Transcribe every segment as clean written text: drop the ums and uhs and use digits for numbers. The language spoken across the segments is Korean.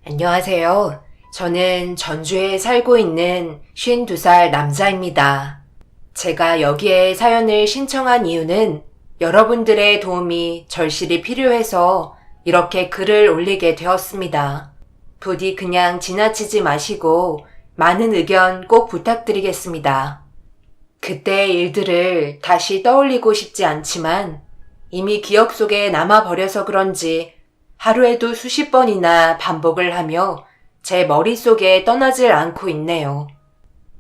안녕하세요. 저는 전주에 살고 있는 52살 남자입니다. 제가 여기에 사연을 신청한 이유는 여러분들의 도움이 절실히 필요해서 이렇게 글을 올리게 되었습니다. 부디 그냥 지나치지 마시고 많은 의견 꼭 부탁드리겠습니다. 그때의 일들을 다시 떠올리고 싶지 않지만 이미 기억 속에 남아버려서 그런지 하루에도 수십 번이나 반복을 하며 제 머릿속에 떠나질 않고 있네요.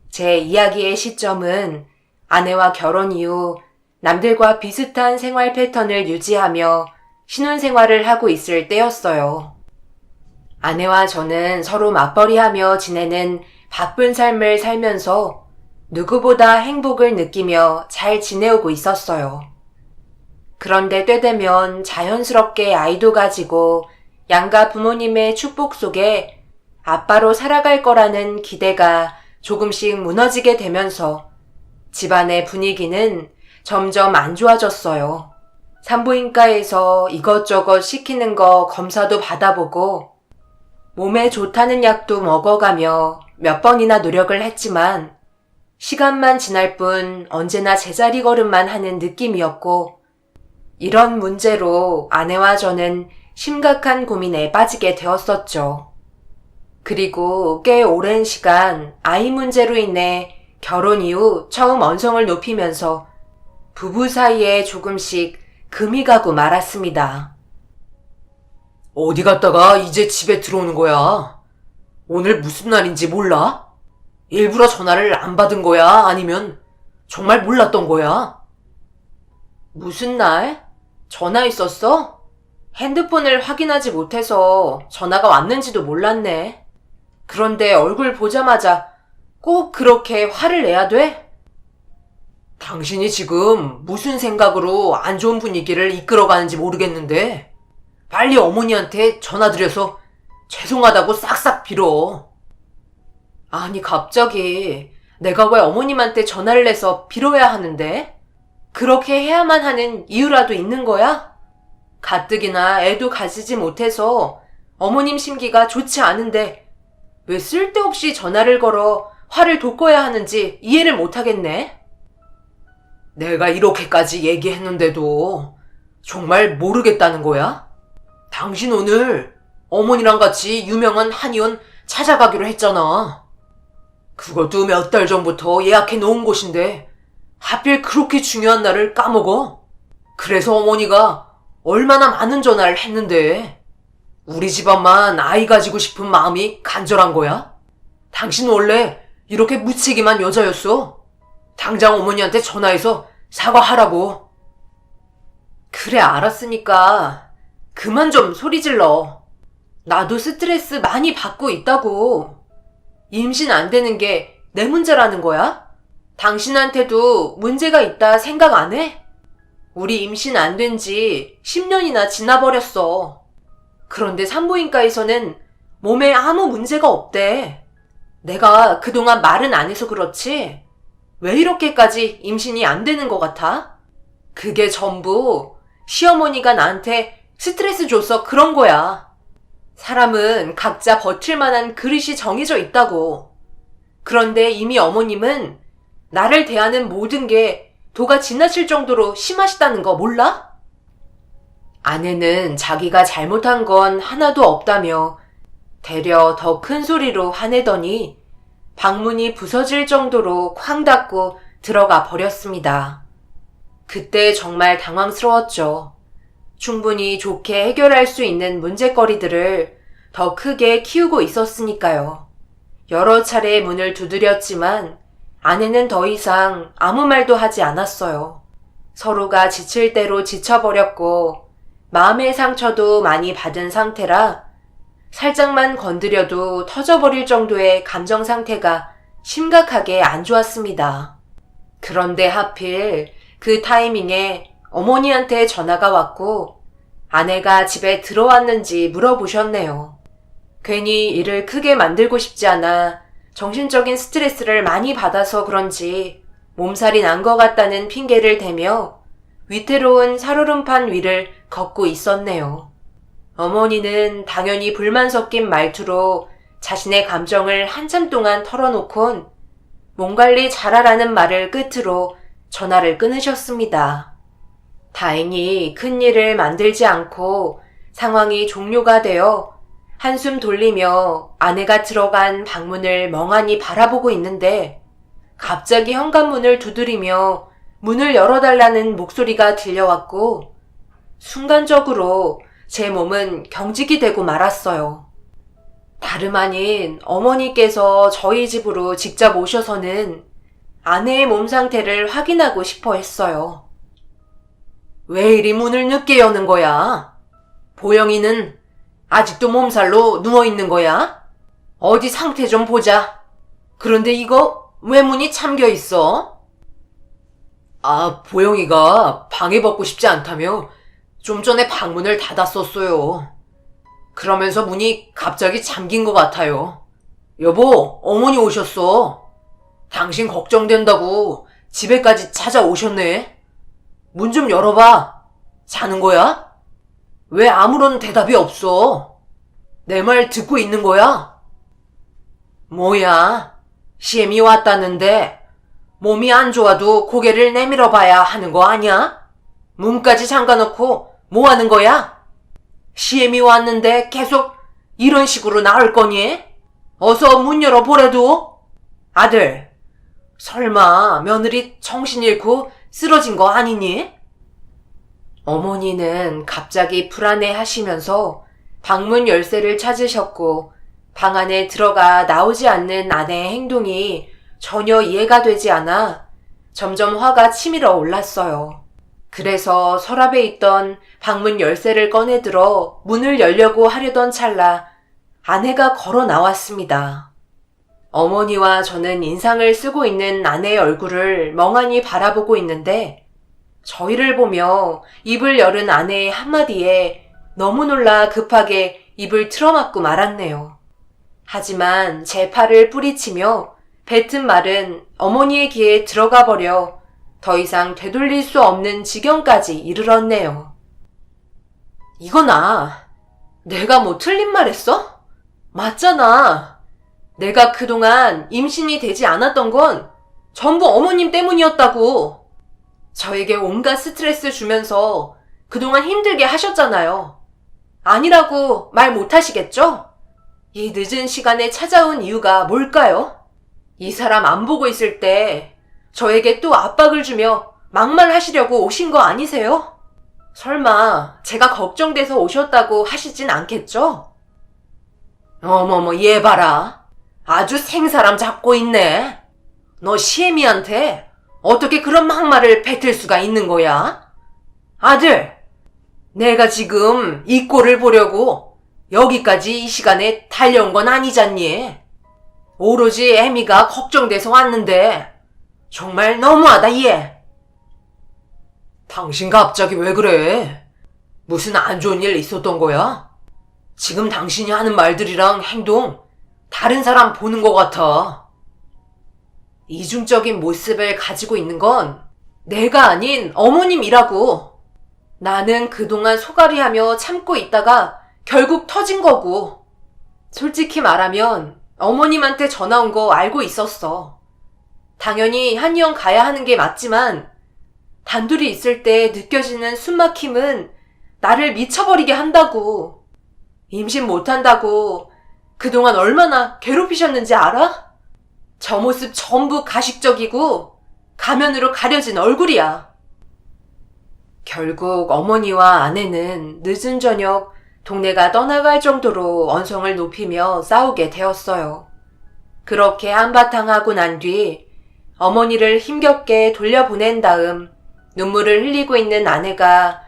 제 이야기의 시점은 아내와 결혼 이후 남들과 비슷한 생활 패턴을 유지하며 신혼생활을 하고 있을 때였어요. 아내와 저는 서로 맞벌이하며 지내는 바쁜 삶을 살면서 누구보다 행복을 느끼며 잘 지내오고 있었어요. 그런데 때 되면 자연스럽게 아이도 가지고 양가 부모님의 축복 속에 아빠로 살아갈 거라는 기대가 조금씩 무너지게 되면서 집안의 분위기는 점점 안 좋아졌어요. 산부인과에서 이것저것 시키는 거 검사도 받아보고 몸에 좋다는 약도 먹어가며 몇 번이나 노력을 했지만 시간만 지날 뿐 언제나 제자리 걸음만 하는 느낌이었고 이런 문제로 아내와 저는 심각한 고민에 빠지게 되었었죠. 그리고 꽤 오랜 시간 아이 문제로 인해 결혼 이후 처음 언성을 높이면서 부부 사이에 조금씩 금이 가고 말았습니다. 어디 갔다가 이제 집에 들어오는 거야? 오늘 무슨 날인지 몰라? 일부러 전화를 안 받은 거야? 아니면 정말 몰랐던 거야? 무슨 날? 전화 있었어? 핸드폰을 확인하지 못해서 전화가 왔는지도 몰랐네. 그런데 얼굴 보자마자 꼭 그렇게 화를 내야 돼? 당신이 지금 무슨 생각으로 안 좋은 분위기를 이끌어가는지 모르겠는데 빨리 어머니한테 전화드려서 죄송하다고 싹싹 빌어. 아니 갑자기 내가 왜 어머님한테 전화를 해서 빌어야 하는데? 그렇게 해야만 하는 이유라도 있는 거야? 가뜩이나 애도 가지지 못해서 어머님 심기가 좋지 않은데 왜 쓸데없이 전화를 걸어 화를 돋궈야 하는지 이해를 못하겠네. 내가 이렇게까지 얘기했는데도 정말 모르겠다는 거야? 당신 오늘 어머니랑 같이 유명한 한의원 찾아가기로 했잖아. 그것도 몇 달 전부터 예약해 놓은 곳인데 하필 그렇게 중요한 날을 까먹어? 그래서 어머니가 얼마나 많은 전화를 했는데 우리 집안만 아이 가지고 싶은 마음이 간절한 거야? 당신 원래 이렇게 무책임한 여자였어. 당장 어머니한테 전화해서 사과하라고. 그래 알았으니까 그만 좀 소리 질러. 나도 스트레스 많이 받고 있다고. 임신 안 되는 게 내 문제라는 거야? 당신한테도 문제가 있다 생각 안 해? 우리 임신 안 된 지 10년이나 지나버렸어. 그런데 산부인과에서는 몸에 아무 문제가 없대. 내가 그동안 말은 안 해서 그렇지? 왜 이렇게까지 임신이 안 되는 것 같아? 그게 전부 시어머니가 나한테 스트레스 줘서 그런 거야. 사람은 각자 버틸 만한 그릇이 정해져 있다고. 그런데 이미 어머님은 나를 대하는 모든 게 도가 지나칠 정도로 심하시다는 거 몰라? 아내는 자기가 잘못한 건 하나도 없다며 되려 더 큰 소리로 화내더니 방문이 부서질 정도로 쾅 닫고 들어가 버렸습니다. 그때 정말 당황스러웠죠. 충분히 좋게 해결할 수 있는 문제거리들을 더 크게 키우고 있었으니까요. 여러 차례 문을 두드렸지만 아내는 더 이상 아무 말도 하지 않았어요. 서로가 지칠 대로 지쳐버렸고 마음의 상처도 많이 받은 상태라 살짝만 건드려도 터져버릴 정도의 감정 상태가 심각하게 안 좋았습니다. 그런데 하필 그 타이밍에 어머니한테 전화가 왔고 아내가 집에 들어왔는지 물어보셨네요. 괜히 일을 크게 만들고 싶지 않아 정신적인 스트레스를 많이 받아서 그런지 몸살이 난 것 같다는 핑계를 대며 위태로운 살얼음판 위를 걷고 있었네요. 어머니는 당연히 불만 섞인 말투로 자신의 감정을 한참 동안 털어놓곤 몸 관리 잘하라는 말을 끝으로 전화를 끊으셨습니다. 다행히 큰일을 만들지 않고 상황이 종료가 되어 한숨 돌리며 아내가 들어간 방문을 멍하니 바라보고 있는데 갑자기 현관문을 두드리며 문을 열어달라는 목소리가 들려왔고 순간적으로 제 몸은 경직이 되고 말았어요. 다름 아닌 어머니께서 저희 집으로 직접 오셔서는 아내의 몸 상태를 확인하고 싶어 했어요. 왜 이리 문을 늦게 여는 거야? 보영이는 아직도 몸살로 누워있는 거야? 어디 상태 좀 보자. 그런데 이거 왜 문이 잠겨 있어? 아, 보영이가 방해받고 싶지 않다며 좀 전에 방문을 닫았었어요. 그러면서 문이 갑자기 잠긴 것 같아요. 여보, 어머니 오셨어. 당신 걱정된다고 집에까지 찾아오셨네. 문 좀 열어봐. 자는 거야? 왜 아무런 대답이 없어? 내 말 듣고 있는 거야? 뭐야? 시엠이 왔다는데 몸이 안 좋아도 고개를 내밀어 봐야 하는 거 아니야? 문까지 잠가놓고 뭐 하는 거야? 시엠이 왔는데 계속 이런 식으로 나올 거니? 어서 문 열어보래도? 아들, 설마 며느리 정신 잃고 쓰러진 거 아니니? 어머니는 갑자기 불안해 하시면서 방문 열쇠를 찾으셨고 방 안에 들어가 나오지 않는 아내의 행동이 전혀 이해가 되지 않아 점점 화가 치밀어 올랐어요. 그래서 서랍에 있던 방문 열쇠를 꺼내들어 문을 열려고 하려던 찰나 아내가 걸어 나왔습니다. 어머니와 저는 인상을 쓰고 있는 아내의 얼굴을 멍하니 바라보고 있는데 저희를 보며 입을 열은 아내의 한마디에 너무 놀라 급하게 입을 틀어막고 말았네요. 하지만 제 팔을 뿌리치며 뱉은 말은 어머니의 귀에 들어가 버려 더 이상 되돌릴 수 없는 지경까지 이르렀네요. 이거나, 내가 뭐 틀린 말 했어? 맞잖아. 내가 그동안 임신이 되지 않았던 건 전부 어머님 때문이었다고. 저에게 온갖 스트레스 주면서 그동안 힘들게 하셨잖아요. 아니라고 말 못하시겠죠? 이 늦은 시간에 찾아온 이유가 뭘까요? 이 사람 안 보고 있을 때 저에게 또 압박을 주며 막말하시려고 오신 거 아니세요? 설마 제가 걱정돼서 오셨다고 하시진 않겠죠? 어머머, 얘 봐라. 아주 생사람 잡고 있네. 너 시애미한테 어떻게 그런 막말을 뱉을 수가 있는 거야? 아들, 내가 지금 이 꼴을 보려고 여기까지 이 시간에 달려온 건 아니잖니. 오로지 애미가 걱정돼서 왔는데 정말 너무하다 얘. 당신 갑자기 왜 그래? 무슨 안 좋은 일 있었던 거야? 지금 당신이 하는 말들이랑 행동 다른 사람 보는 것 같아. 이중적인 모습을 가지고 있는 건 내가 아닌 어머님이라고. 나는 그동안 소갈이하며 참고 있다가 결국 터진 거고. 솔직히 말하면 어머님한테 전화 온 거 알고 있었어. 당연히 한의원 가야 하는 게 맞지만 단둘이 있을 때 느껴지는 숨막힘은 나를 미쳐버리게 한다고. 임신 못한다고 그동안 얼마나 괴롭히셨는지 알아? 저 모습 전부 가식적이고 가면으로 가려진 얼굴이야. 결국 어머니와 아내는 늦은 저녁 동네가 떠나갈 정도로 언성을 높이며 싸우게 되었어요. 그렇게 한바탕 하고 난 뒤 어머니를 힘겹게 돌려보낸 다음 눈물을 흘리고 있는 아내가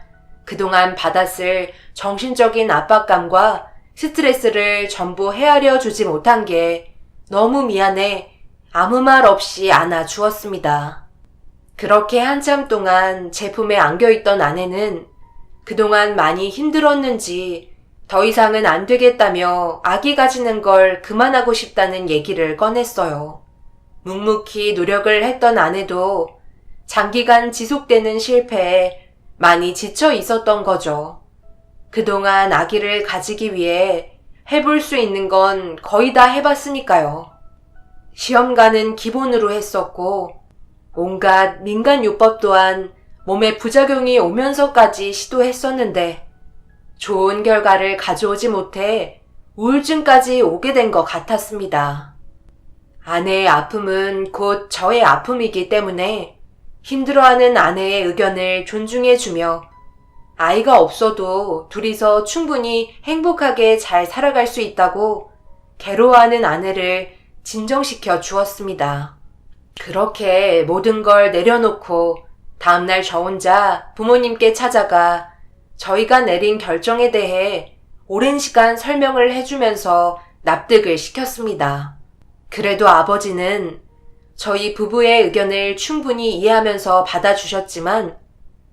그동안 받았을 정신적인 압박감과 스트레스를 전부 헤아려 주지 못한 게 너무 미안해 아무 말 없이 안아주었습니다. 그렇게 한참 동안 제 품에 안겨있던 아내는 그동안 많이 힘들었는지 더 이상은 안 되겠다며 아기 가지는 걸 그만하고 싶다는 얘기를 꺼냈어요. 묵묵히 노력을 했던 아내도 장기간 지속되는 실패에 많이 지쳐 있었던 거죠. 그동안 아기를 가지기 위해 해볼 수 있는 건 거의 다 해봤으니까요. 시험관은 기본으로 했었고 온갖 민간요법 또한 몸에 부작용이 오면서까지 시도했었는데 좋은 결과를 가져오지 못해 우울증까지 오게 된 것 같았습니다. 아내의 아픔은 곧 저의 아픔이기 때문에 힘들어하는 아내의 의견을 존중해주며 아이가 없어도 둘이서 충분히 행복하게 잘 살아갈 수 있다고 괴로워하는 아내를 진정시켜 주었습니다. 그렇게 모든 걸 내려놓고 다음날 저 혼자 부모님께 찾아가 저희가 내린 결정에 대해 오랜 시간 설명을 해주면서 납득을 시켰습니다. 그래도 아버지는 저희 부부의 의견을 충분히 이해하면서 받아주셨지만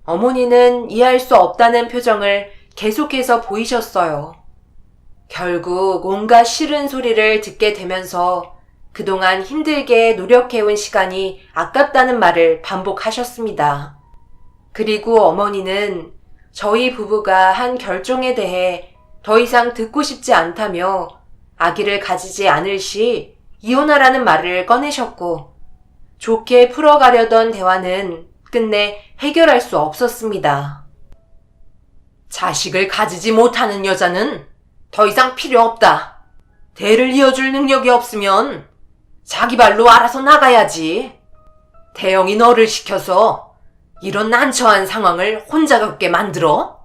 어머니는 이해할 수 없다는 표정을 계속해서 보이셨어요. 결국 온갖 싫은 소리를 듣게 되면서 그동안 힘들게 노력해온 시간이 아깝다는 말을 반복하셨습니다. 그리고 어머니는 저희 부부가 한 결정에 대해 더 이상 듣고 싶지 않다며 아기를 가지지 않을 시 이혼하라는 말을 꺼내셨고 좋게 풀어가려던 대화는 끝내 해결할 수 없었습니다. 자식을 가지지 못하는 여자는 더 이상 필요 없다. 대를 이어줄 능력이 없으면 자기 발로 알아서 나가야지. 태영이 너를 시켜서 이런 난처한 상황을 혼자 겪게 만들어?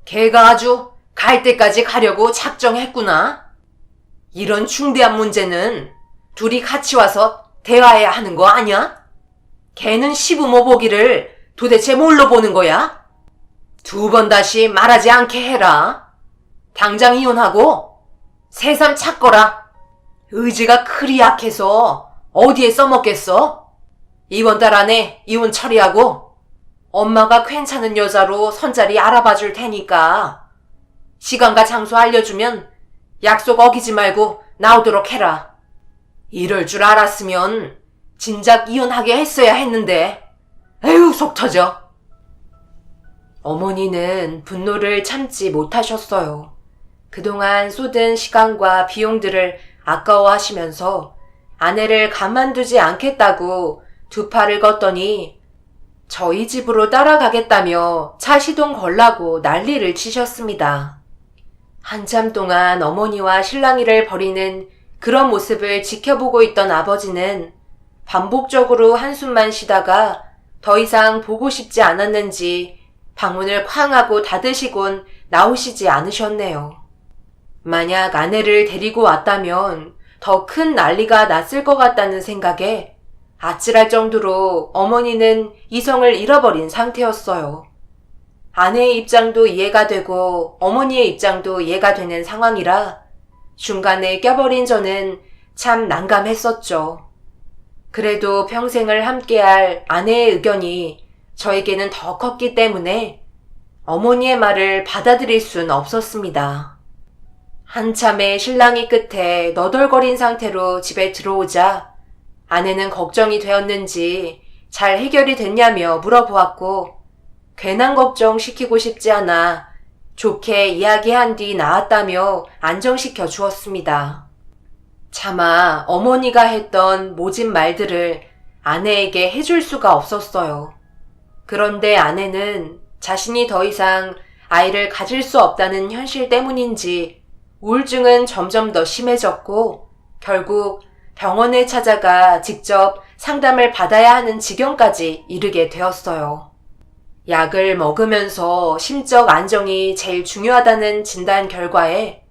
걔가 아주 갈 때까지 가려고 작정했구나. 이런 중대한 문제는 둘이 같이 와서 대화해야 하는 거 아니야? 걔는 시부모 보기를 도대체 뭘로 보는 거야? 2번 다시 말하지 않게 해라. 당장 이혼하고 새삼 찾거라. 의지가 그리 약해서 어디에 써먹겠어? 이번 달 안에 이혼 처리하고 엄마가 괜찮은 여자로 선자리 알아봐 줄 테니까 시간과 장소 알려주면 약속 어기지 말고 나오도록 해라. 이럴 줄 알았으면 진작 이혼하게 했어야 했는데. 에휴, 속 터져. 어머니는 분노를 참지 못하셨어요. 그동안 쏟은 시간과 비용들을 아까워하시면서 아내를 가만두지 않겠다고 두 팔을 걷더니 저희 집으로 따라가겠다며 차 시동 걸라고 난리를 치셨습니다. 한참 동안 어머니와 실랑이를 벌이는 그런 모습을 지켜보고 있던 아버지는 반복적으로 한숨만 쉬다가 더 이상 보고 싶지 않았는지 방문을 쾅 하고 닫으시곤 나오시지 않으셨네요. 만약 아내를 데리고 왔다면 더 큰 난리가 났을 것 같다는 생각에 아찔할 정도로 어머니는 이성을 잃어버린 상태였어요. 아내의 입장도 이해가 되고 어머니의 입장도 이해가 되는 상황이라 중간에 껴버린 저는 참 난감했었죠. 그래도 평생을 함께할 아내의 의견이 저에게는 더 컸기 때문에 어머니의 말을 받아들일 순 없었습니다. 한참의 실랑이 끝에 너덜거린 상태로 집에 들어오자 아내는 걱정이 되었는지 잘 해결이 됐냐며 물어보았고 괜한 걱정 시키고 싶지 않아 좋게 이야기한 뒤 나았다며 안정시켜 주었습니다. 차마 어머니가 했던 모진 말들을 아내에게 해줄 수가 없었어요. 그런데 아내는 자신이 더 이상 아이를 가질 수 없다는 현실 때문인지 우울증은 점점 더 심해졌고 결국 병원에 찾아가 직접 상담을 받아야 하는 지경까지 이르게 되었어요. 약을 먹으면서 심적 안정이 제일 중요하다는 진단 결과에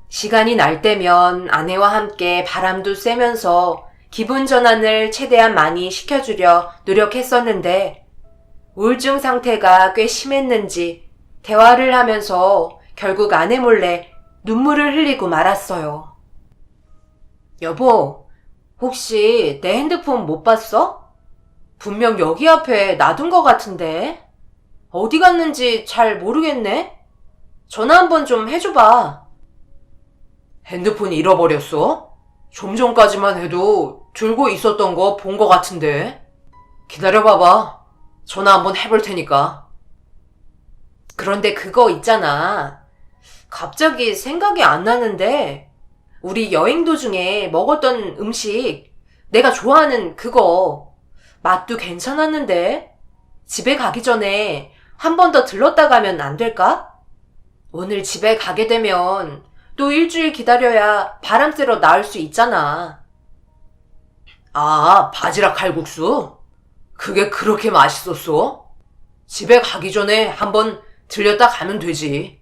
시간이 날 때면 아내와 함께 바람도 쐬면서 기분 전환을 최대한 많이 시켜주려 노력했었는데 우울증 상태가 꽤 심했는지 대화를 하면서 결국 아내 몰래 눈물을 흘리고 말았어요. 여보, 혹시 내 핸드폰 못 봤어? 분명 여기 앞에 놔둔 것 같은데. 어디 갔는지 잘 모르겠네? 전화 한번 좀 해줘봐. 핸드폰 잃어버렸어? 좀 전까지만 해도 들고 있었던 거 본 것 같은데. 기다려봐봐. 전화 한번 해볼 테니까. 그런데 그거 있잖아. 갑자기 생각이 안 나는데, 우리 여행 도중에 먹었던 음식, 내가 좋아하는 그거, 맛도 괜찮았는데, 집에 가기 전에 한 번 더 들렀다 가면 안 될까? 오늘 집에 가게 되면 또 일주일 기다려야 바람 쐬러 나올 수 있잖아. 아, 바지락 칼국수? 그게 그렇게 맛있었어? 집에 가기 전에 한번 들렸다 가면 되지.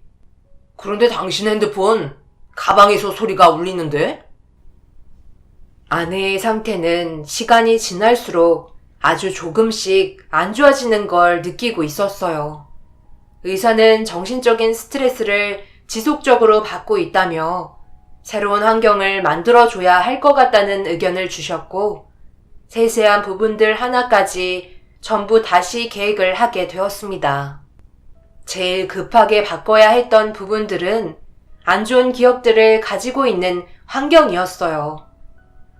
그런데 당신 핸드폰 가방에서 소리가 울리는데? 아내의 상태는 시간이 지날수록 아주 조금씩 안 좋아지는 걸 느끼고 있었어요. 의사는 정신적인 스트레스를 지속적으로 받고 있다며 새로운 환경을 만들어줘야 할 것 같다는 의견을 주셨고, 세세한 부분들 하나까지 전부 다시 계획을 하게 되었습니다. 제일 급하게 바꿔야 했던 부분들은 안 좋은 기억들을 가지고 있는 환경이었어요.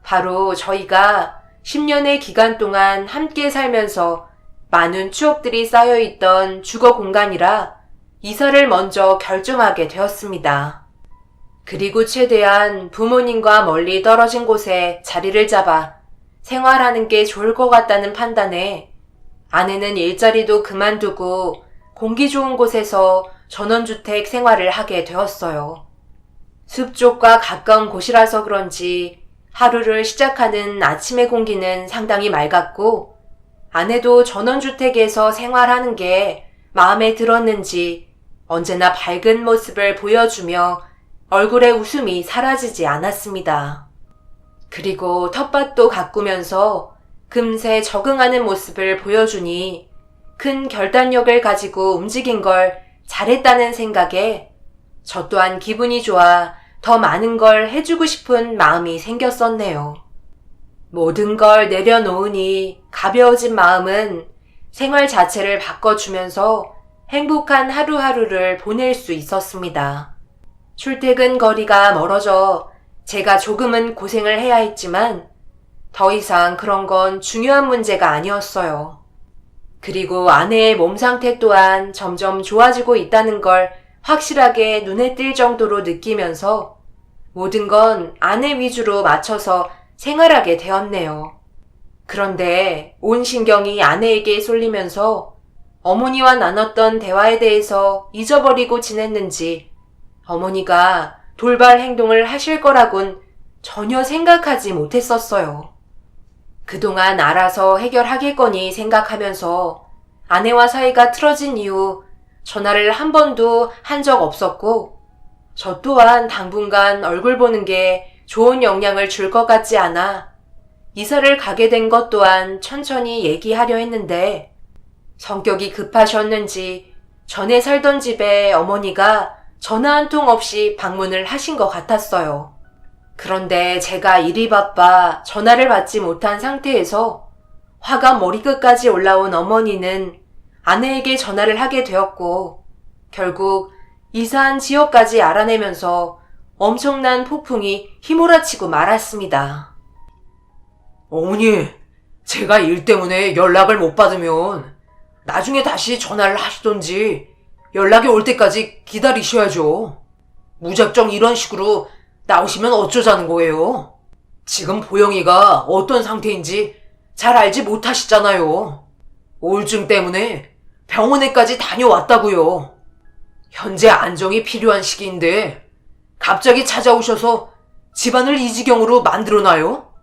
바로 저희가 10년의 기간 동안 함께 살면서 많은 추억들이 쌓여있던 주거 공간이라 이사를 먼저 결정하게 되었습니다. 그리고 최대한 부모님과 멀리 떨어진 곳에 자리를 잡아 생활하는 게 좋을 것 같다는 판단에 아내는 일자리도 그만두고 공기 좋은 곳에서 전원주택 생활을 하게 되었어요. 숲 쪽과 가까운 곳이라서 그런지 하루를 시작하는 아침의 공기는 상당히 맑았고, 아내도 전원주택에서 생활하는 게 마음에 들었는지 언제나 밝은 모습을 보여주며 얼굴에 웃음이 사라지지 않았습니다. 그리고 텃밭도 가꾸면서 금세 적응하는 모습을 보여주니 큰 결단력을 가지고 움직인 걸 잘했다는 생각에 저 또한 기분이 좋아 더 많은 걸 해주고 싶은 마음이 생겼었네요. 모든 걸 내려놓으니 가벼워진 마음은 생활 자체를 바꿔주면서 행복한 하루하루를 보낼 수 있었습니다. 출퇴근 거리가 멀어져 제가 조금은 고생을 해야 했지만 더 이상 그런 건 중요한 문제가 아니었어요. 그리고 아내의 몸 상태 또한 점점 좋아지고 있다는 걸 확실하게 눈에 띌 정도로 느끼면서 모든 건 아내 위주로 맞춰서 생활하게 되었네요. 그런데 온 신경이 아내에게 쏠리면서 어머니와 나눴던 대화에 대해서 잊어버리고 지냈는지 어머니가 돌발 행동을 하실 거라곤 전혀 생각하지 못했었어요. 그동안 알아서 해결하겠거니 생각하면서 아내와 사이가 틀어진 이후 전화를 한 번도 한 적 없었고, 저 또한 당분간 얼굴 보는 게 좋은 영향을 줄 것 같지 않아 이사를 가게 된 것 또한 천천히 얘기하려 했는데, 성격이 급하셨는지 전에 살던 집에 어머니가 전화 한 통 없이 방문을 하신 것 같았어요. 그런데 제가 일이 바빠 전화를 받지 못한 상태에서 화가 머리끝까지 올라온 어머니는 아내에게 전화를 하게 되었고, 결국 이사한 지역까지 알아내면서 엄청난 폭풍이 휘몰아치고 말았습니다. 어머니, 제가 일 때문에 연락을 못 받으면 나중에 다시 전화를 하시던지 연락이 올 때까지 기다리셔야죠. 무작정 이런 식으로 나오시면 어쩌자는 거예요? 지금 보영이가 어떤 상태인지 잘 알지 못하시잖아요. 우울증 때문에 병원에까지 다녀왔다고요. 현재 안정이 필요한 시기인데 갑자기 찾아오셔서 집안을 이 지경으로 만들어놔요?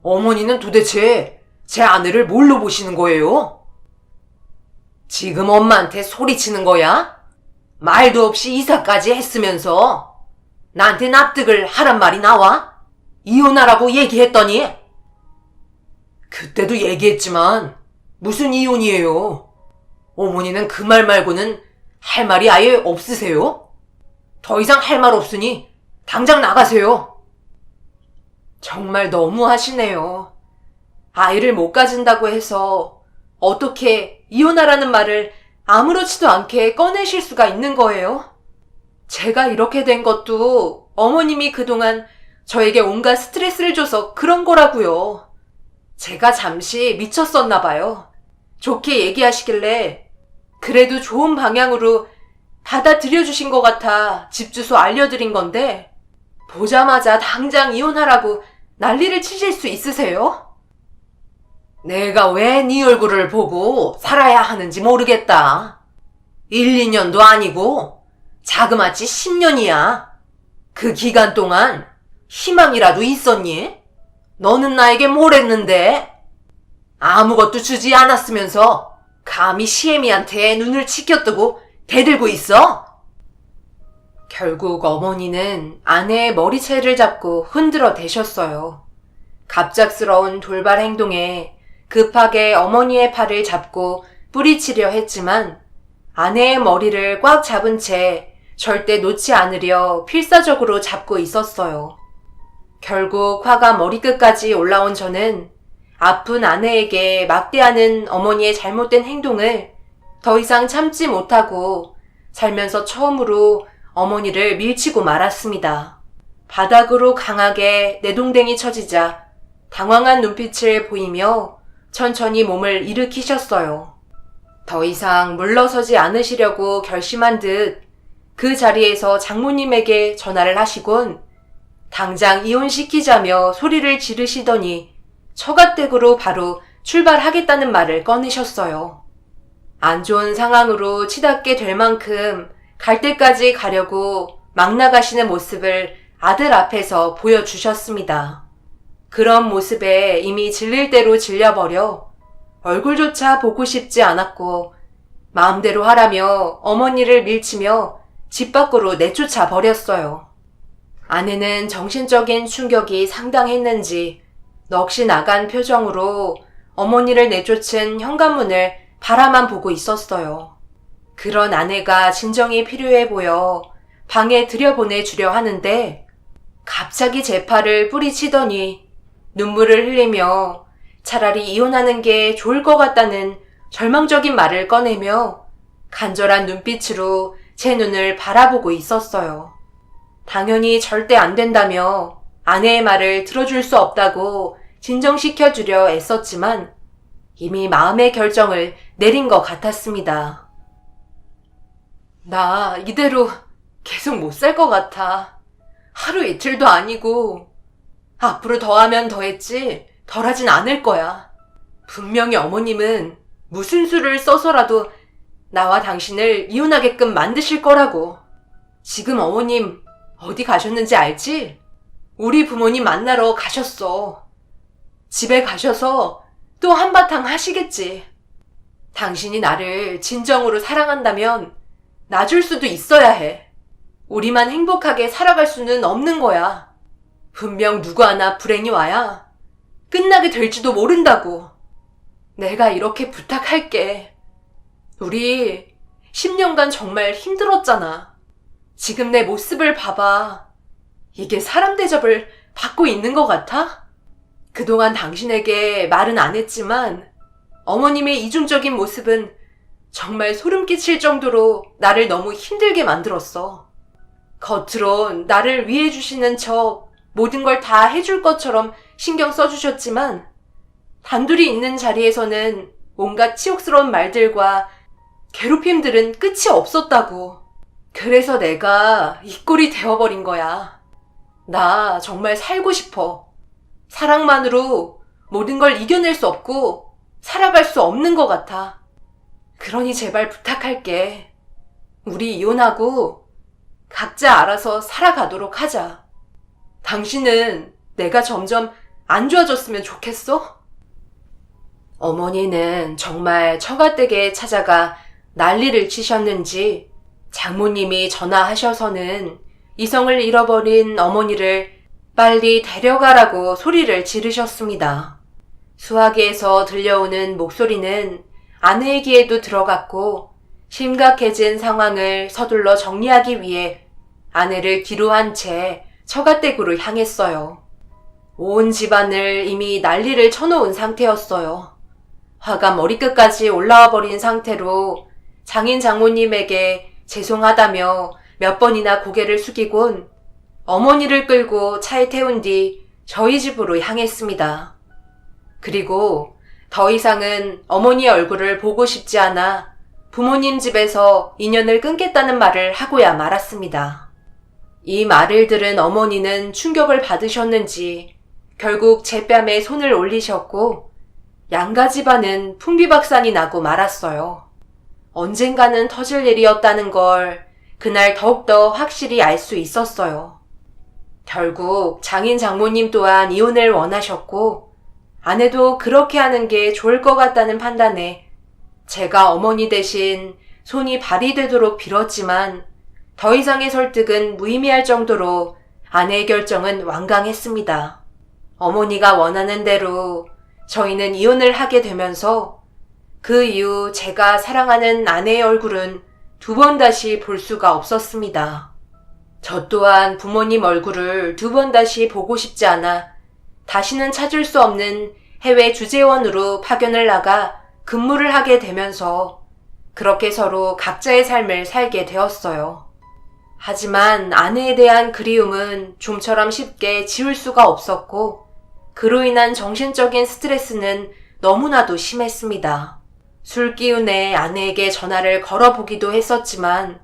어머니는 도대체 제 아내를 뭘로 보시는 거예요? 지금 엄마한테 소리치는 거야? 말도 없이 이사까지 했으면서 나한테 납득을 하란 말이 나와? 이혼하라고 얘기했더니? 그때도 얘기했지만 무슨 이혼이에요? 어머니는 그 말 말고는 할 말이 아예 없으세요? 더 이상 할 말 없으니 당장 나가세요. 정말 너무하시네요. 아이를 못 가진다고 해서 어떻게 이혼하라는 말을 아무렇지도 않게 꺼내실 수가 있는 거예요? 제가 이렇게 된 것도 어머님이 그동안 저에게 온갖 스트레스를 줘서 그런 거라고요. 제가 잠시 미쳤었나 봐요. 좋게 얘기하시길래 그래도 좋은 방향으로 받아들여 주신 것 같아 집 주소 알려드린 건데 보자마자 당장 이혼하라고 난리를 치실 수 있으세요? 내가 왜 네 얼굴을 보고 살아야 하는지 모르겠다. 1, 2년도 아니고 자그마치 10년이야. 그 기간 동안 희망이라도 있었니? 너는 나에게 뭘 했는데? 아무것도 주지 않았으면서 감히 시애미한테 눈을 치켜뜨고 대들고 있어? 결국 어머니는 아내의 머리채를 잡고 흔들어 대셨어요. 갑작스러운 돌발 행동에 급하게 어머니의 팔을 잡고 뿌리치려 했지만 아내의 머리를 꽉 잡은 채 절대 놓지 않으려 필사적으로 잡고 있었어요. 결국 화가 머리끝까지 올라온 저는 아픈 아내에게 막대하는 어머니의 잘못된 행동을 더 이상 참지 못하고 살면서 처음으로 어머니를 밀치고 말았습니다. 바닥으로 강하게 내동댕이 쳐지자 당황한 눈빛을 보이며 천천히 몸을 일으키셨어요. 더 이상 물러서지 않으시려고 결심한 듯 그 자리에서 장모님에게 전화를 하시곤 당장 이혼시키자며 소리를 지르시더니 처가댁으로 바로 출발하겠다는 말을 꺼내셨어요. 안 좋은 상황으로 치닫게 될 만큼 갈 때까지 가려고 막 나가시는 모습을 아들 앞에서 보여주셨습니다. 그런 모습에 이미 질릴 대로 질려버려 얼굴조차 보고 싶지 않았고 마음대로 하라며 어머니를 밀치며 집 밖으로 내쫓아 버렸어요. 아내는 정신적인 충격이 상당했는지 넋이 나간 표정으로 어머니를 내쫓은 현관문을 바라만 보고 있었어요. 그런 아내가 진정이 필요해 보여 방에 들여보내주려 하는데 갑자기 제 팔을 뿌리치더니 눈물을 흘리며 차라리 이혼하는 게 좋을 것 같다는 절망적인 말을 꺼내며 간절한 눈빛으로 제 눈을 바라보고 있었어요. 당연히 절대 안 된다며 아내의 말을 들어줄 수 없다고 진정시켜주려 애썼지만 이미 마음의 결정을 내린 것 같았습니다. 나 이대로 계속 못 살 것 같아. 하루 이틀도 아니고 앞으로 더하면 더했지 덜하진 않을 거야. 분명히 어머님은 무슨 수를 써서라도 나와 당신을 이혼하게끔 만드실 거라고. 지금 어머님 어디 가셨는지 알지? 우리 부모님 만나러 가셨어. 집에 가셔서 또 한바탕 하시겠지. 당신이 나를 진정으로 사랑한다면 놔줄 수도 있어야 해. 우리만 행복하게 살아갈 수는 없는 거야. 분명 누구 하나 불행이 와야 끝나게 될지도 모른다고. 내가 이렇게 부탁할게. 우리 10년간 정말 힘들었잖아. 지금 내 모습을 봐봐. 이게 사람 대접을 받고 있는 것 같아? 그동안 당신에게 말은 안 했지만 어머님의 이중적인 모습은 정말 소름 끼칠 정도로 나를 너무 힘들게 만들었어. 겉으론 나를 위해 주시는 척 모든 걸 다 해줄 것처럼 신경 써주셨지만 단둘이 있는 자리에서는 온갖 치욕스러운 말들과 괴롭힘들은 끝이 없었다고. 그래서 내가 이 꼴이 되어버린 거야. 나 정말 살고 싶어. 사랑만으로 모든 걸 이겨낼 수 없고 살아갈 수 없는 것 같아. 그러니 제발 부탁할게. 우리 이혼하고 각자 알아서 살아가도록 하자. 당신은 내가 점점 안 좋아졌으면 좋겠어? 어머니는 정말 처가댁에 찾아가 난리를 치셨는지 장모님이 전화하셔서는 이성을 잃어버린 어머니를 빨리 데려가라고 소리를 지르셨습니다. 수화기에서 들려오는 목소리는 아내의 귀에도 들어갔고 심각해진 상황을 서둘러 정리하기 위해 아내를 뒤로 한 채 처가댁으로 향했어요. 온 집안을 이미 난리를 쳐놓은 상태였어요. 화가 머리끝까지 올라와 버린 상태로 장인 장모님에게 죄송하다며 몇 번이나 고개를 숙이곤 어머니를 끌고 차에 태운 뒤 저희 집으로 향했습니다. 그리고 더 이상은 어머니의 얼굴을 보고 싶지 않아 부모님 집에서 인연을 끊겠다는 말을 하고야 말았습니다. 이 말을 들은 어머니는 충격을 받으셨는지 결국 제 뺨에 손을 올리셨고 양가 집안은 풍비박산이 나고 말았어요. 언젠가는 터질 일이었다는 걸 그날 더욱더 확실히 알 수 있었어요. 결국 장인 장모님 또한 이혼을 원하셨고 아내도 그렇게 하는 게 좋을 것 같다는 판단에 제가 어머니 대신 손이 발휘되도록 빌었지만 더 이상의 설득은 무의미할 정도로 아내의 결정은 완강했습니다. 어머니가 원하는 대로 저희는 이혼을 하게 되면서 그 이후 제가 사랑하는 아내의 얼굴은 두 번 다시 볼 수가 없었습니다. 저 또한 부모님 얼굴을 두 번 다시 보고 싶지 않아 다시는 찾을 수 없는 해외 주재원으로 파견을 나가 근무를 하게 되면서 그렇게 서로 각자의 삶을 살게 되었어요. 하지만 아내에 대한 그리움은 좀처럼 쉽게 지울 수가 없었고 그로 인한 정신적인 스트레스는 너무나도 심했습니다. 술 기운에 아내에게 전화를 걸어보기도 했었지만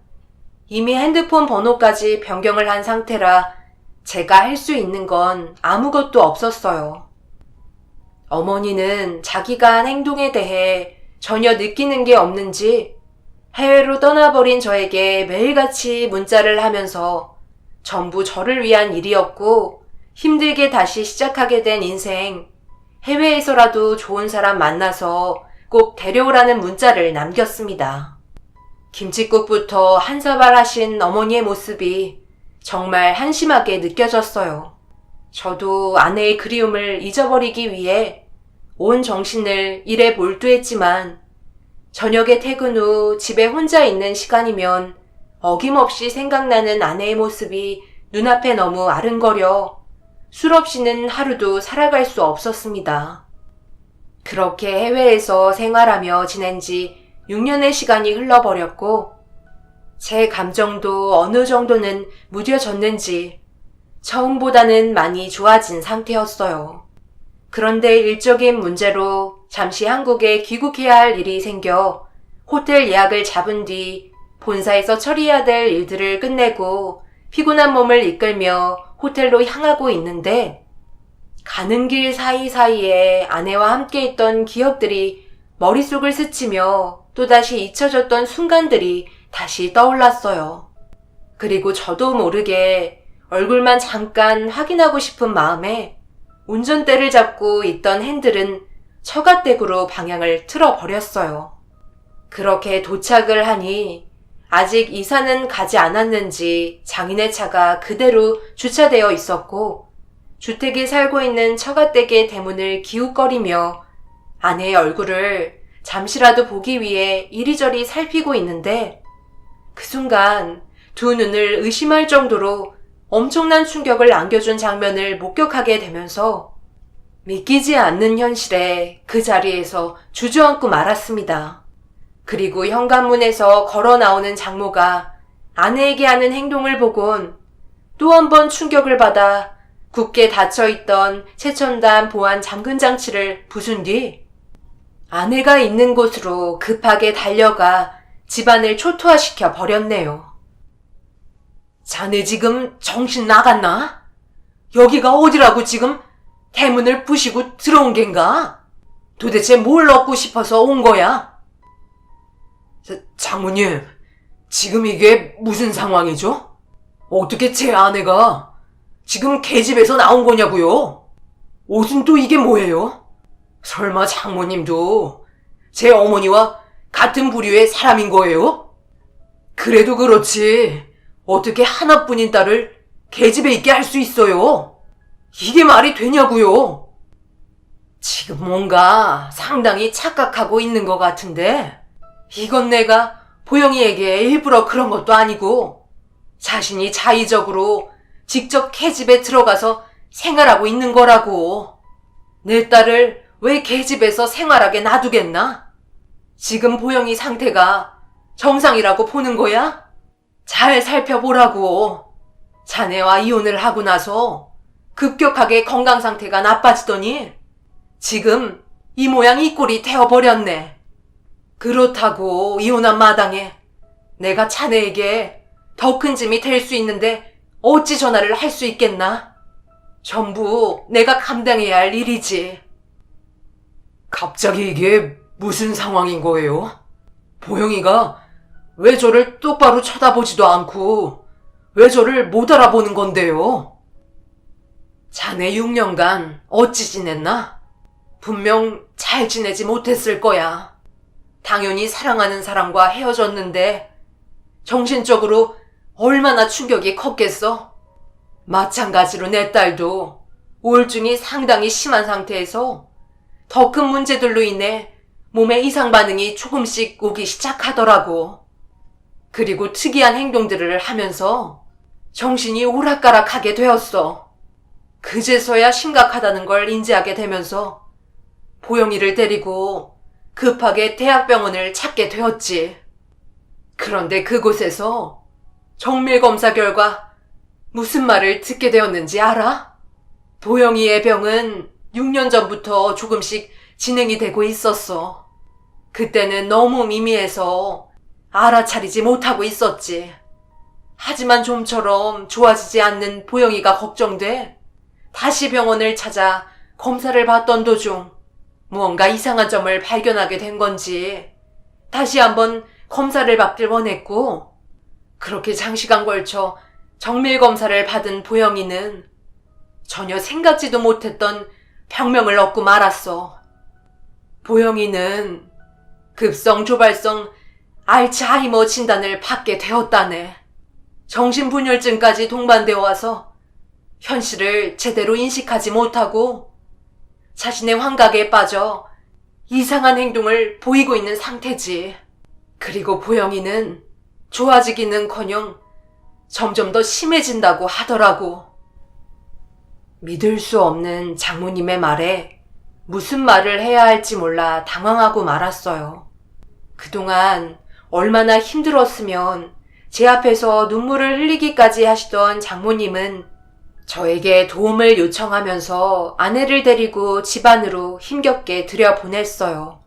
이미 핸드폰 번호까지 변경을 한 상태라 제가 할 수 있는 건 아무것도 없었어요. 어머니는 자기가 한 행동에 대해 전혀 느끼는 게 없는지 해외로 떠나버린 저에게 매일같이 문자를 하면서 전부 저를 위한 일이었고 힘들게 다시 시작하게 된 인생, 해외에서라도 좋은 사람 만나서 꼭 데려오라는 문자를 남겼습니다. 김칫국부터 한 사발 하신 어머니의 모습이 정말 한심하게 느껴졌어요. 저도 아내의 그리움을 잊어버리기 위해 온 정신을 일에 몰두했지만 저녁에 퇴근 후 집에 혼자 있는 시간이면 어김없이 생각나는 아내의 모습이 눈앞에 너무 아른거려 술 없이는 하루도 살아갈 수 없었습니다. 그렇게 해외에서 생활하며 지낸 지 6년의 시간이 흘러버렸고 제 감정도 어느 정도는 무뎌졌는지 처음보다는 많이 좋아진 상태였어요. 그런데 일적인 문제로 잠시 한국에 귀국해야 할 일이 생겨 호텔 예약을 잡은 뒤 본사에서 처리해야 될 일들을 끝내고 피곤한 몸을 이끌며 호텔로 향하고 있는데 가는 길 사이사이에 아내와 함께 있던 기억들이 머릿속을 스치며 또다시 잊혀졌던 순간들이 다시 떠올랐어요. 그리고 저도 모르게 얼굴만 잠깐 확인하고 싶은 마음에 운전대를 잡고 있던 핸들은 처갓댁으로 방향을 틀어버렸어요. 그렇게 도착을 하니 아직 이사는 가지 않았는지 장인의 차가 그대로 주차되어 있었고 주택에 살고 있는 처갓댁의 대문을 기웃거리며 아내의 얼굴을 잠시라도 보기 위해 이리저리 살피고 있는데 그 순간 두 눈을 의심할 정도로 엄청난 충격을 안겨준 장면을 목격하게 되면서 믿기지 않는 현실에 그 자리에서 주저앉고 말았습니다. 그리고 현관문에서 걸어 나오는 장모가 아내에게 하는 행동을 보곤 또 한 번 충격을 받아 굳게 닫혀있던 최첨단 보안 잠금 장치를 부순 뒤 아내가 있는 곳으로 급하게 달려가 집안을 초토화시켜 버렸네요. 자네 지금 정신 나갔나? 여기가 어디라고 지금 대문을 부시고 들어온 겐가? 도대체 뭘 얻고 싶어서 온 거야? 장모님, 지금 이게 무슨 상황이죠? 어떻게 제 아내가 지금 계집에서 나온 거냐고요? 옷은 또 이게 뭐예요? 설마 장모님도 제 어머니와 같은 부류의 사람인 거예요? 그래도 그렇지 어떻게 하나뿐인 딸을 계집에 있게 할 수 있어요? 이게 말이 되냐고요? 지금 뭔가 상당히 착각하고 있는 것 같은데 이건 내가 보영이에게 일부러 그런 것도 아니고 자신이 자의적으로 직접 계집에 들어가서 생활하고 있는 거라고. 내 딸을 왜 계집에서 생활하게 놔두겠나? 지금 보영이 상태가 정상이라고 보는 거야? 잘 살펴보라고. 자네와 이혼을 하고 나서 급격하게 건강 상태가 나빠지더니 지금 이 모양 이 꼴이 되어버렸네. 그렇다고 이혼한 마당에 내가 자네에게 더 큰 짐이 될 수 있는데 어찌 전화를 할 수 있겠나? 전부 내가 감당해야 할 일이지. 갑자기 이게 무슨 상황인 거예요? 보영이가 왜 저를 똑바로 쳐다보지도 않고 왜 저를 못 알아보는 건데요? 자네 6년간 어찌 지냈나? 분명 잘 지내지 못했을 거야. 당연히 사랑하는 사람과 헤어졌는데 정신적으로 얼마나 충격이 컸겠어? 마찬가지로 내 딸도 우울증이 상당히 심한 상태에서 더 큰 문제들로 인해 몸에 이상 반응이 조금씩 오기 시작하더라고. 그리고 특이한 행동들을 하면서 정신이 오락가락하게 되었어. 그제서야 심각하다는 걸 인지하게 되면서 보영이를 데리고 급하게 대학병원을 찾게 되었지. 그런데 그곳에서 정밀검사 결과 무슨 말을 듣게 되었는지 알아? 보영이의 병은 6년 전부터 조금씩 진행이 되고 있었어. 그때는 너무 미미해서 알아차리지 못하고 있었지. 하지만 좀처럼 좋아지지 않는 보영이가 걱정돼 다시 병원을 찾아 검사를 받던 도중 무언가 이상한 점을 발견하게 된 건지 다시 한번 검사를 받길 원했고, 그렇게 장시간 걸쳐 정밀검사를 받은 보영이는 전혀 생각지도 못했던 병명을 얻고 말았어. 보영이는 급성 조발성 알츠하이머 진단을 받게 되었다네. 정신분열증까지 동반되어 와서 현실을 제대로 인식하지 못하고 자신의 환각에 빠져 이상한 행동을 보이고 있는 상태지. 그리고 보영이는 좋아지기는커녕 점점 더 심해진다고 하더라고. 믿을 수 없는 장모님의 말에 무슨 말을 해야 할지 몰라 당황하고 말았어요. 그동안 얼마나 힘들었으면 제 앞에서 눈물을 흘리기까지 하시던 장모님은 저에게 도움을 요청하면서 아내를 데리고 집 안으로 힘겹게 들여보냈어요.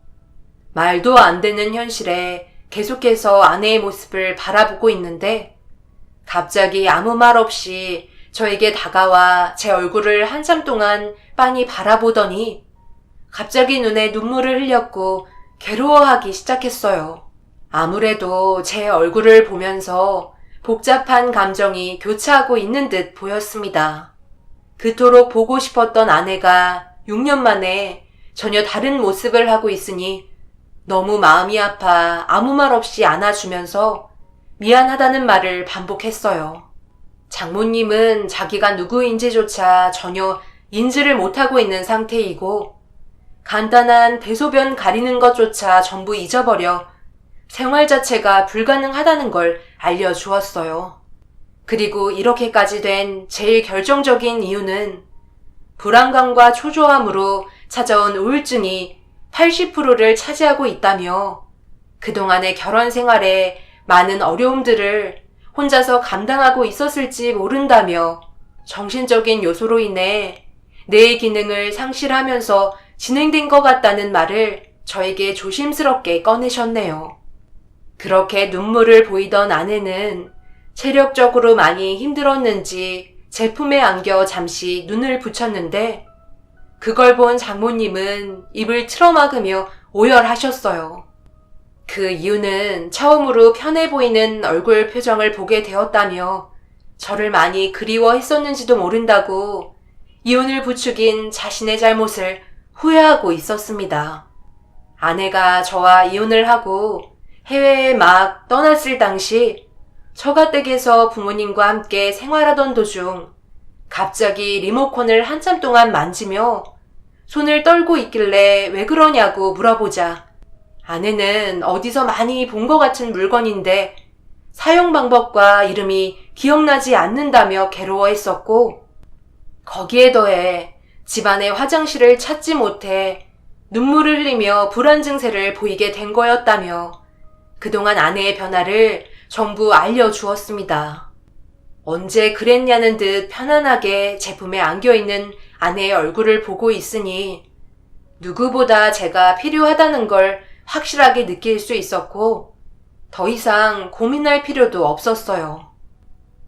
말도 안 되는 현실에 계속해서 아내의 모습을 바라보고 있는데 갑자기 아무 말 없이 저에게 다가와 제 얼굴을 한참 동안 빤히 바라보더니 갑자기 눈에 눈물을 흘렸고 괴로워하기 시작했어요. 아무래도 제 얼굴을 보면서 복잡한 감정이 교차하고 있는 듯 보였습니다. 그토록 보고 싶었던 아내가 6년 만에 전혀 다른 모습을 하고 있으니 너무 마음이 아파 아무 말 없이 안아주면서 미안하다는 말을 반복했어요. 장모님은 자기가 누구인지조차 전혀 인지를 못하고 있는 상태이고 간단한 대소변 가리는 것조차 전부 잊어버려 생활 자체가 불가능하다는 걸 알려주었어요. 그리고 이렇게까지 된 제일 결정적인 이유는 불안감과 초조함으로 찾아온 우울증이 80%를 차지하고 있다며 그동안의 결혼 생활에 많은 어려움들을 혼자서 감당하고 있었을지 모른다며 정신적인 요소로 인해 뇌의 기능을 상실하면서 진행된 것 같다는 말을 저에게 조심스럽게 꺼내셨네요. 그렇게 눈물을 보이던 아내는 체력적으로 많이 힘들었는지 제품에 안겨 잠시 눈을 붙였는데 그걸 본 장모님은 입을 틀어막으며 오열하셨어요. 그 이유는 처음으로 편해 보이는 얼굴 표정을 보게 되었다며 저를 많이 그리워했었는지도 모른다고 이혼을 부추긴 자신의 잘못을 후회하고 있었습니다. 아내가 저와 이혼을 하고 해외에 막 떠났을 당시 처가댁에서 부모님과 함께 생활하던 도중 갑자기 리모컨을 한참 동안 만지며 손을 떨고 있길래 왜 그러냐고 물어보자 아내는 어디서 많이 본 것 같은 물건인데 사용 방법과 이름이 기억나지 않는다며 괴로워했었고 거기에 더해 집안의 화장실을 찾지 못해 눈물을 흘리며 불안 증세를 보이게 된 거였다며 그동안 아내의 변화를 전부 알려주었습니다. 언제 그랬냐는 듯 편안하게 제품에 안겨있는 아내의 얼굴을 보고 있으니 누구보다 제가 필요하다는 걸 확실하게 느낄 수 있었고 더 이상 고민할 필요도 없었어요.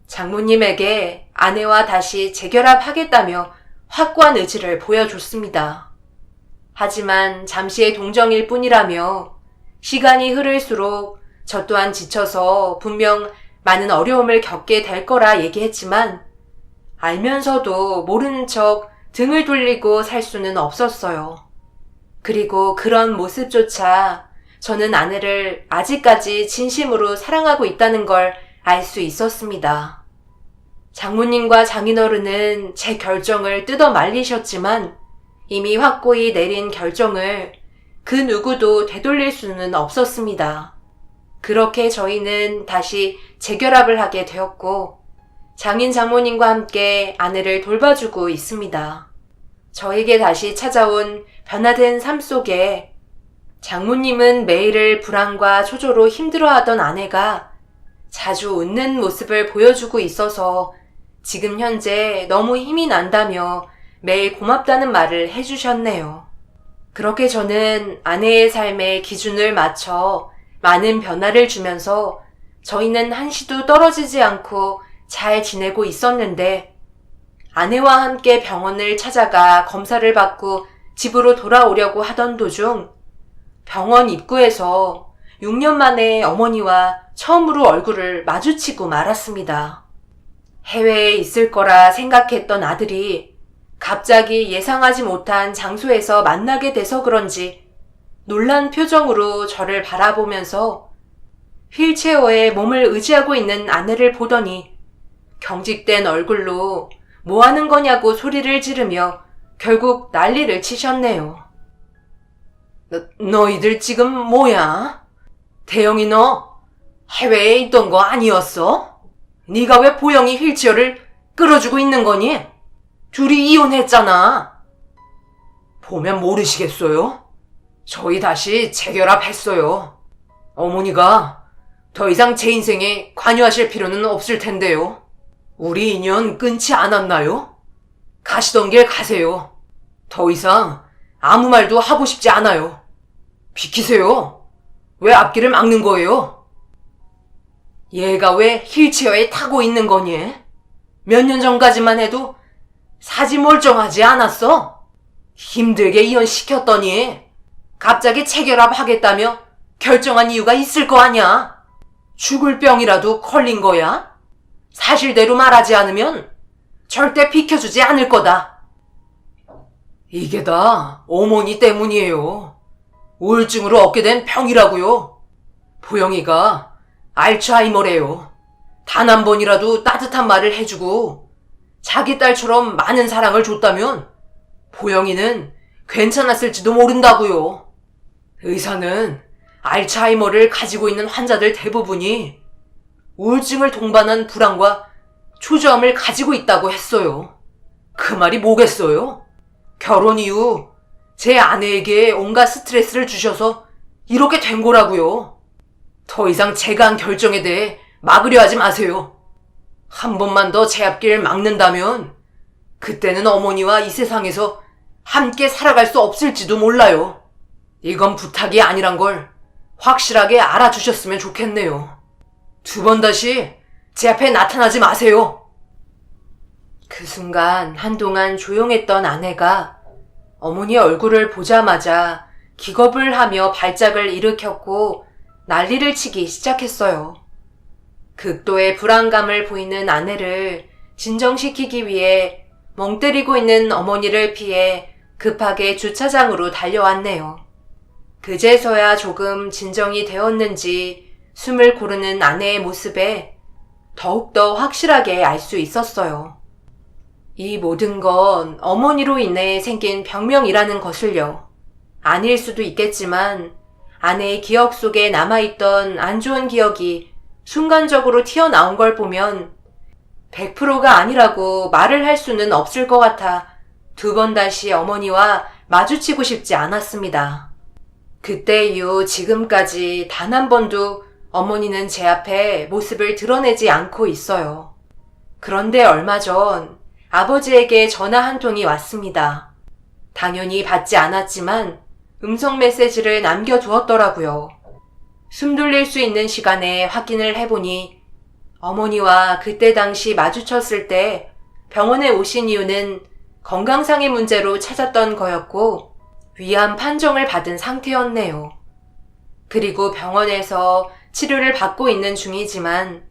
장모님에게 아내와 다시 재결합하겠다며 확고한 의지를 보여줬습니다. 하지만 잠시의 동정일 뿐이라며 시간이 흐를수록 저 또한 지쳐서 분명 많은 어려움을 겪게 될 거라 얘기했지만 알면서도 모르는 척 등을 돌리고 살 수는 없었어요. 그리고 그런 모습조차 저는 아내를 아직까지 진심으로 사랑하고 있다는 걸 알 수 있었습니다. 장모님과 장인어른은 제 결정을 뜯어 말리셨지만 이미 확고히 내린 결정을 그 누구도 되돌릴 수는 없었습니다. 그렇게 저희는 다시 재결합을 하게 되었고 장인 장모님과 함께 아내를 돌봐주고 있습니다. 저에게 다시 찾아온 변화된 삶 속에 장모님은 매일을 불안과 초조로 힘들어하던 아내가 자주 웃는 모습을 보여주고 있어서 지금 현재 너무 힘이 난다며 매일 고맙다는 말을 해주셨네요. 그렇게 저는 아내의 삶에 기준을 맞춰 많은 변화를 주면서 저희는 한시도 떨어지지 않고 잘 지내고 있었는데 아내와 함께 병원을 찾아가 검사를 받고 집으로 돌아오려고 하던 도중 병원 입구에서 6년 만에 어머니와 처음으로 얼굴을 마주치고 말았습니다. 해외에 있을 거라 생각했던 아들이 갑자기 예상하지 못한 장소에서 만나게 돼서 그런지 놀란 표정으로 저를 바라보면서 휠체어에 몸을 의지하고 있는 아내를 보더니 경직된 얼굴로 뭐 하는 거냐고 소리를 지르며 결국 난리를 치셨네요. 너희들 지금 뭐야? 대영이 너 해외에 있던 거 아니었어? 네가 왜 보영이 휠체어를 끌어주고 있는 거니? 둘이 이혼했잖아. 보면 모르시겠어요? 저희 다시 재결합했어요. 어머니가 더 이상 제 인생에 관여하실 필요는 없을 텐데요. 우리 인연 끊지 않았나요? 가시던 길 가세요. 더 이상 아무 말도 하고 싶지 않아요. 비키세요. 왜 앞길을 막는 거예요? 얘가 왜 휠체어에 타고 있는 거니? 몇 년 전까지만 해도 사지 멀쩡하지 않았어? 힘들게 이혼시켰더니 갑자기 재결합하겠다며 결정한 이유가 있을 거 아냐? 죽을 병이라도 걸린 거야? 사실대로 말하지 않으면 절대 비켜주지 않을 거다. 이게 다 어머니 때문이에요. 우울증으로 얻게 된 병이라고요. 보영이가 알츠하이머래요. 단 한 번이라도 따뜻한 말을 해주고 자기 딸처럼 많은 사랑을 줬다면 보영이는 괜찮았을지도 모른다고요. 의사는 알츠하이머를 가지고 있는 환자들 대부분이 우울증을 동반한 불안과 초조함을 가지고 있다고 했어요. 그 말이 뭐겠어요? 결혼 이후 제 아내에게 온갖 스트레스를 주셔서 이렇게 된 거라고요. 더 이상 제가 한 결정에 대해 막으려 하지 마세요. 한 번만 더 제 앞길 막는다면 그때는 어머니와 이 세상에서 함께 살아갈 수 없을지도 몰라요. 이건 부탁이 아니란 걸 확실하게 알아주셨으면 좋겠네요. 두 번 다시 제 앞에 나타나지 마세요. 그 순간 한동안 조용했던 아내가 어머니의 얼굴을 보자마자 기겁을 하며 발작을 일으켰고 난리를 치기 시작했어요. 극도의 불안감을 보이는 아내를 진정시키기 위해 멍 때리고 있는 어머니를 피해 급하게 주차장으로 달려왔네요. 그제서야 조금 진정이 되었는지 숨을 고르는 아내의 모습에 더욱더 확실하게 알 수 있었어요. 이 모든 건 어머니로 인해 생긴 병명이라는 것을요. 아닐 수도 있겠지만 아내의 기억 속에 남아있던 안 좋은 기억이 순간적으로 튀어나온 걸 보면 100%가 아니라고 말을 할 수는 없을 것 같아 두 번 다시 어머니와 마주치고 싶지 않았습니다. 그때 이후 지금까지 단 한 번도 어머니는 제 앞에 모습을 드러내지 않고 있어요. 그런데 얼마 전 아버지에게 전화 한 통이 왔습니다. 당연히 받지 않았지만 음성 메시지를 남겨두었더라고요. 숨 돌릴 수 있는 시간에 확인을 해보니 어머니와 그때 당시 마주쳤을 때 병원에 오신 이유는 건강상의 문제로 찾았던 거였고 위암 판정을 받은 상태였네요. 그리고 병원에서 치료를 받고 있는 중이지만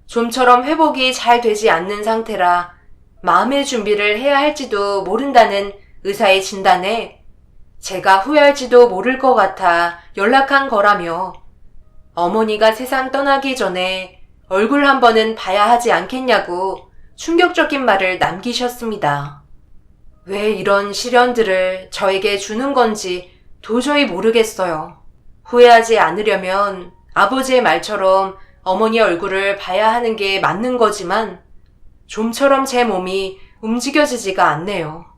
좀처럼 회복이 잘 되지 않는 상태라 마음의 준비를 해야 할지도 모른다는 의사의 진단에 제가 후회할지도 모를 것 같아 연락한 거라며 어머니가 세상 떠나기 전에 얼굴 한 번은 봐야 하지 않겠냐고 충격적인 말을 남기셨습니다. 왜 이런 시련들을 저에게 주는 건지 도저히 모르겠어요. 후회하지 않으려면 아버지의 말처럼 어머니 얼굴을 봐야 하는 게 맞는 거지만 좀처럼 제 몸이 움직여지지가 않네요.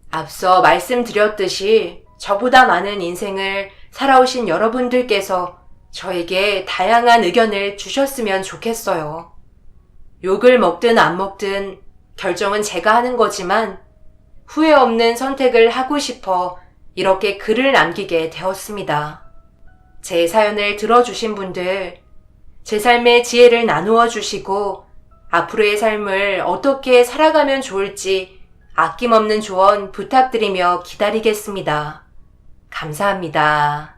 앞서 말씀드렸듯이 저보다 많은 인생을 살아오신 여러분들께서 저에게 다양한 의견을 주셨으면 좋겠어요. 욕을 먹든 안 먹든 결정은 제가 하는 거지만 후회 없는 선택을 하고 싶어 이렇게 글을 남기게 되었습니다. 제 사연을 들어주신 분들, 제 삶의 지혜를 나누어 주시고 앞으로의 삶을 어떻게 살아가면 좋을지 아낌없는 조언 부탁드리며 기다리겠습니다. 감사합니다.